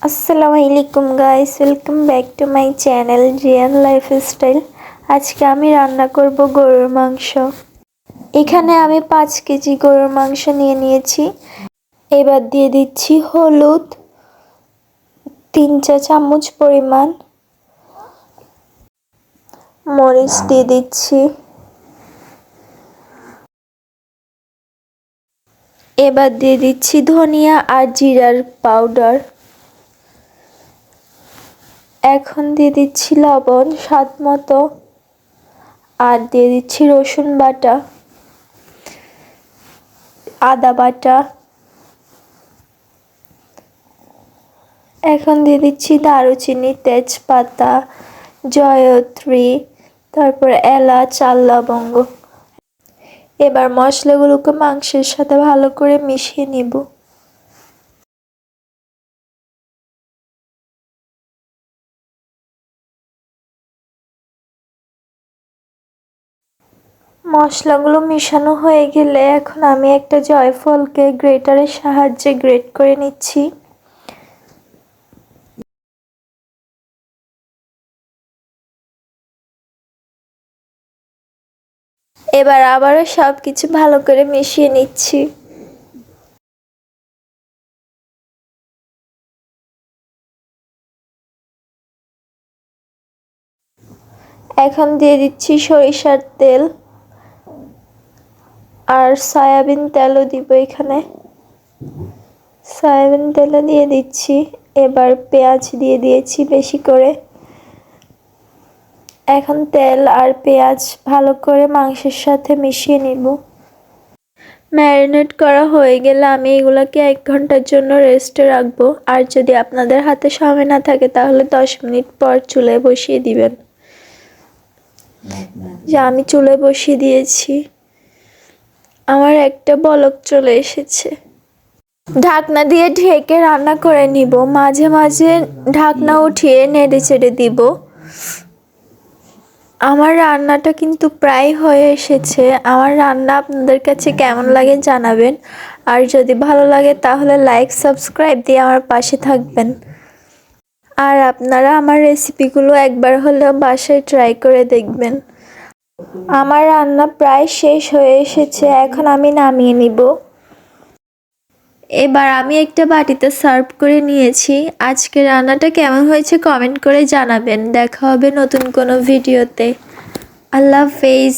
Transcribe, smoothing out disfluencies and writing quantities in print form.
আসসালামু আলাইকুম guys, welcome back to my channel জিয়ান লাইফস্টাইল। আজকে আমি রান্না করব গরুর মাংস। এখানে আমি 5 কেজি গরুর মাংস নিয়ে নিয়েছি। এবার দিয়ে দিচ্ছি হলুদ 3 চা চামচ পরিমাণ, মরিচ দিয়ে দিচ্ছি। এবার দিয়ে দিচ্ছি ধনিয়া আর জিরার পাউডার। এখন দিয়ে দিচ্ছি লবণ স্বাদ মতো, আর দিয়ে দিচ্ছি রসুন বাটা, আদা বাটা। এখন দিয়ে দিচ্ছি দারুচিনি, তেজপাতা, জয়ত্রী, তারপর এলাচ আর লবঙ্গ। এবার মশলাগুলোকে মাংসের সাথে ভালো করে মিশিয়ে নিব। মশলাগুলো মিশানো হয়ে গেলে এখন আমি একটা জয়ফলকে গ্রেটারের সাহায্যে গ্রেট করে নিচ্ছি। এবার আবারও সবকিছু ভালো করে মিশিয়ে নিচ্ছি। এখন দিয়ে দিচ্ছি সরিষার তেল, আর সয়াবিন তেলও দিব এখানে। সয়াবিন তেলও দিয়ে দিচ্ছি। এবার পেঁয়াজ দিয়ে দিয়েছি বেশি করে। এখন তেল আর পেঁয়াজ ভালো করে মাংসের সাথে মিশিয়ে নিব। ম্যারিনেট করা হয়ে গেলে আমি এগুলোকে 1 ঘন্টার জন্য রেস্টে রাখবো। আর যদি আপনাদের হাতে সময় না থাকে তাহলে 10 মিনিট পর চুলায় বসিয়ে দিবেন। যে আমি চুলায় বসিয়ে দিয়েছি, আমার একটা বলক চলে এসেছে। ঢাকনা দিয়ে ঢেকে রান্না করে নিব। মাঝে মাঝে ঢাকনা উঠিয়ে নেড়ে চেড়ে দিব। আমার রান্নাটা কিন্তু প্রায় হয়ে এসেছে। আমার রান্না আপনাদের কাছে কেমন লাগে জানাবেন। আর যদি ভালো লাগে তাহলে লাইক সাবস্ক্রাইব দিয়ে আমার পাশে থাকবেন। আর আপনারা আমার রেসিপিগুলো একবার হলেও বাসায় ট্রাই করে দেখবেন। আমার রান্না প্রায় শেষ হয়ে এসেছে, এখন আমি নামিয়ে নিব। এবার আমি একটা বাটিতে সার্ভ করে নিয়েছি। আজকে রান্নাটা কেমন হয়েছে কমেন্ট করে জানাবেন। দেখা হবে নতুন কোনো ভিডিওতে। আল্লাহ হাফেজ।